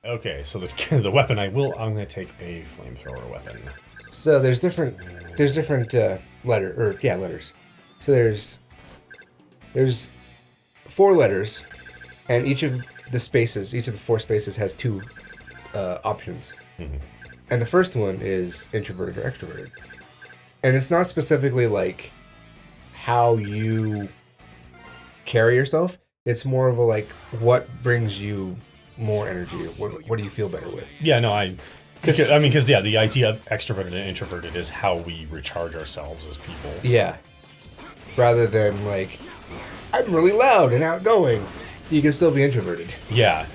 Okay, so the weapon I'm going to take a flamethrower weapon. So there's different letters. So there's 4 letters, and each of the 4 spaces has 2 options. Mm-hmm. And the first one is introverted or extroverted. And it's not specifically like how you carry yourself. It's more of a like what brings you more energy. What do you feel better with? Yeah, no, because the idea of extroverted and introverted is how we recharge ourselves as people. Yeah. Rather than like, I'm really loud and outgoing. You can still be introverted. Yeah.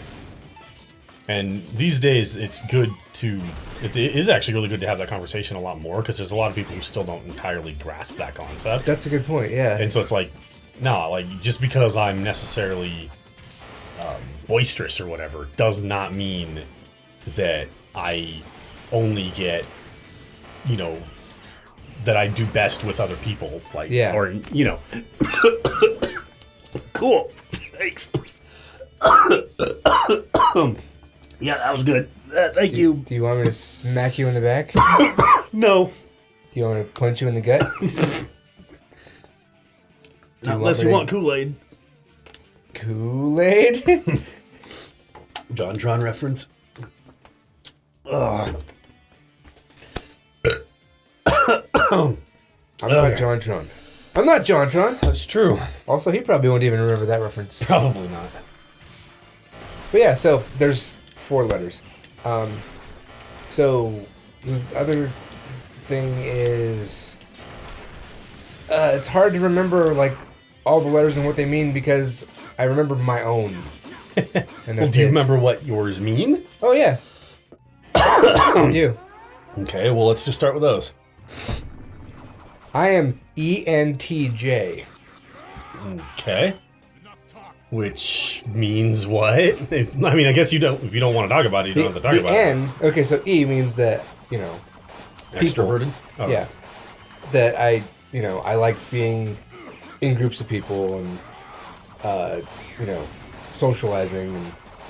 And these days, it is actually really good to have that conversation a lot more, because there's a lot of people who still don't entirely grasp that concept. That's a good point, yeah. And so it's like, no, like, just because I'm necessarily boisterous or whatever does not mean that I only get, that I do best with other people. Like, yeah. Or, cool. Thanks. Yeah, that was good. Thank you. Do you want me to smack you in the back? No. Do you want me to punch you in the gut? Not unless you want Kool-Aid. Kool-Aid? JonTron reference. Ugh. I'm not JonTron. I'm not JonTron. That's true. Also, he probably won't even remember that reference. Probably not. But yeah, so there's 4 letters. So the other thing is, it's hard to remember like all the letters and what they mean because I remember my own. And Well, do you remember what yours mean? Oh yeah, I do. Okay, well, let's just start with those. I am ENTJ. Okay. Which means what? I guess you don't. If you don't want to talk about it, you don't have to talk about it. Okay, so E means that people. Extroverted. Oh. Yeah, that I like being in groups of people and socializing and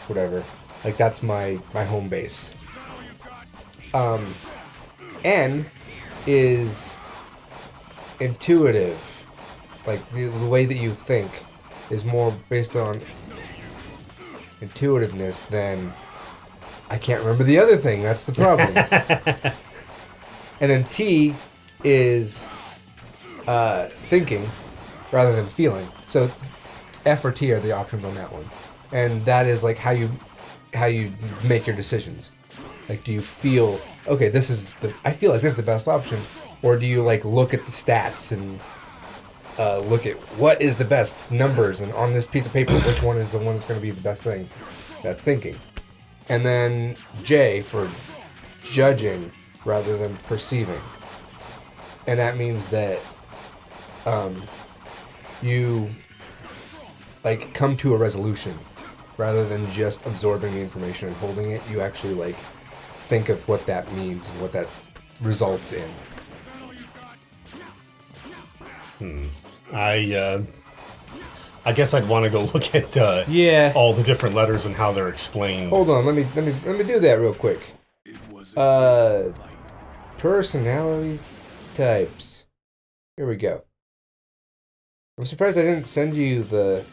whatever. Like that's my home base. N is intuitive. Like the way that you think is more based on intuitiveness than I can't remember the other thing. That's the problem. And then T is thinking rather than feeling. So F or T are the options on that one. And that is like how you make your decisions. Like, do you feel okay? I feel like this is the best option, or do you like look at the stats and look at what is the best numbers and on this piece of paper, which one is the one that's going to be the best thing? That's thinking. And then J for judging rather than perceiving. And that means that you like come to a resolution rather than just absorbing the information and holding it. You actually like think of what that means and what that results in. I guess I'd want to go look at all the different letters and how they're explained. Hold on, let me do that real quick. Personality types. Here we go. I'm surprised I didn't send you the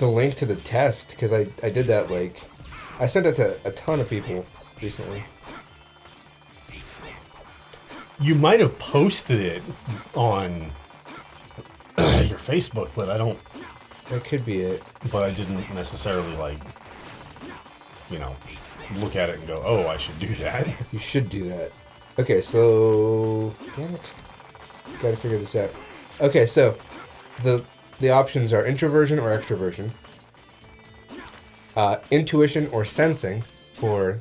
link to the test, because I did that like I sent it to a ton of people recently. You might have posted it on your Facebook, but I don't. That could be it. But I didn't necessarily look at it and go, "Oh, I should do that." You should do that. Okay, so damn it, gotta figure this out. Okay, so the options are introversion or extroversion, intuition or sensing for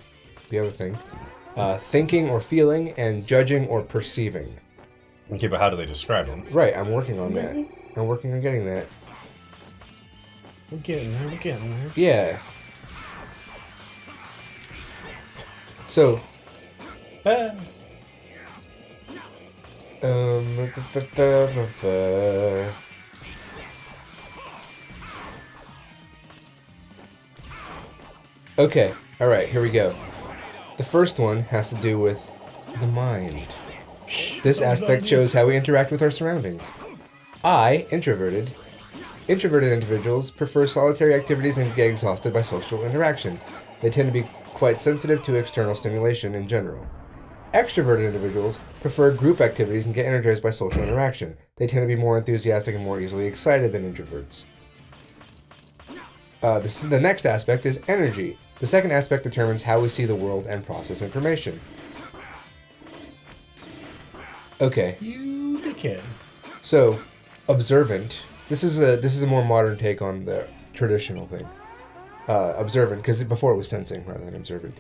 the other thing, thinking or feeling, and judging or perceiving. Okay, but how do they describe them? Right, I'm working on that. I'm working on getting that. We're getting there. Yeah. So. Okay, alright, here we go. The first one has to do with the mind. This aspect shows how we interact with our surroundings. Introverted individuals prefer solitary activities and get exhausted by social interaction. They tend to be quite sensitive to external stimulation in general. Extroverted individuals prefer group activities and get energized by social interaction. They tend to be more enthusiastic and more easily excited than introverts. The next aspect is energy. The second aspect determines how we see the world and process information. Okay. You dickhead. So, observant. This is a more modern take on the traditional thing. Observant, because before it was sensing rather than observant.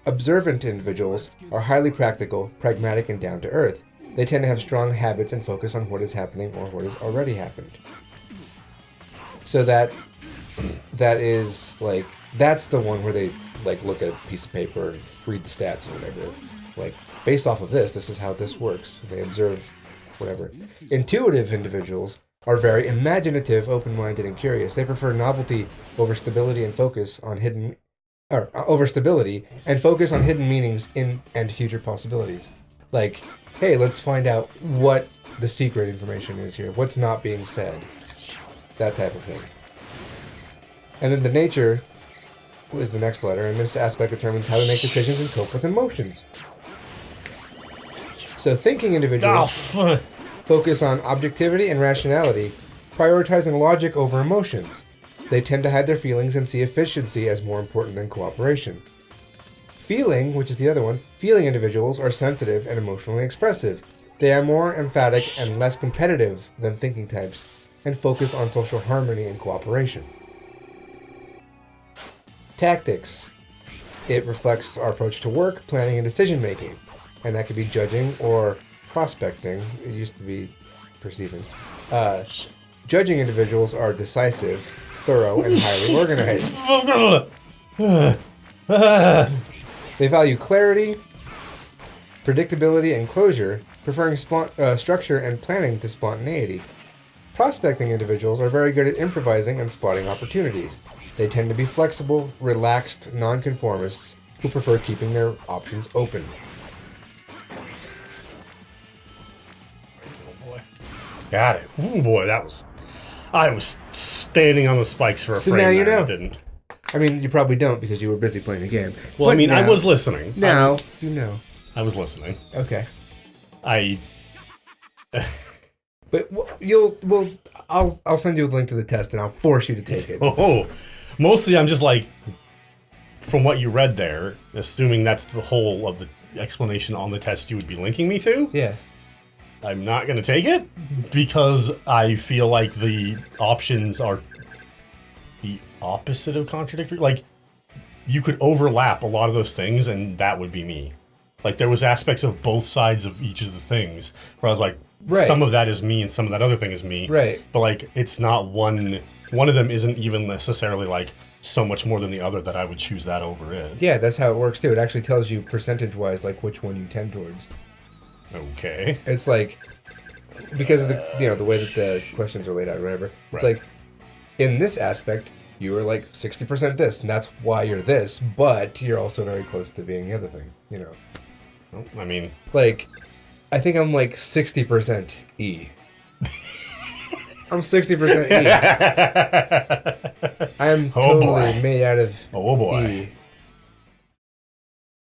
Observant individuals are highly practical, pragmatic, and down to earth. They tend to have strong habits and focus on what is happening or what has already happened. So that is like, that's the one where they like look at a piece of paper and read the stats or whatever. Like, based off of this is how this works. They observe whatever. Intuitive individuals are very imaginative, open-minded, and curious. They prefer novelty over stability and focus on hidden meanings in and future possibilities. Like, hey, let's find out what the secret information is here. What's not being said. That type of thing. And then the nature is the next letter, and this aspect determines how to make decisions and cope with emotions. So thinking individuals focus on objectivity and rationality, prioritizing logic over emotions. They tend to hide their feelings and see efficiency as more important than cooperation. Feeling, which is the other one, feeling individuals are sensitive and emotionally expressive. They are more emphatic and less competitive than thinking types, and focus on social harmony and cooperation. Tactics. It reflects our approach to work, planning, and decision making. And that could be judging or prospecting. It used to be perceiving. Judging individuals are decisive, thorough, and highly organized. They value clarity, predictability, and closure, preferring structure and planning to spontaneity. Prospecting individuals are very good at improvising and spotting opportunities. They tend to be flexible, relaxed nonconformists who prefer keeping their options open. Oh boy. Got it. Oh boy, I was standing on the spikes for a frame now you there, know. I didn't. I mean, you probably don't because you were busy playing the game. Well, But I mean, now, I was listening. Now, you know. I was listening. Okay. But I'll send you a link to the test and I'll force you to take it. Oh, mostly I'm just like, from what you read there, assuming that's the whole of the explanation on the test you would be linking me to. Yeah. I'm not going to take it because I feel like the options are the opposite of contradictory. Like, you could overlap a lot of those things and that would be me. Like, there was aspects of both sides of each of the things where I was like, right. Some of that is me and some of that other thing is me. Right. But, like, it's not one of them isn't even necessarily, like, so much more than the other that I would choose that over it. Yeah, that's how it works, too. It actually tells you percentage-wise, like, which one you tend towards. Okay. It's like, because of the way that the questions are laid out or whatever. It's Right. like, in this aspect, you are like 60% this, and that's why you're this, but you're also very close to being the other thing, you know. Well, I mean... Like, I think I'm like 60% E. I'm 60% E. I am totally made out of Oh boy. E.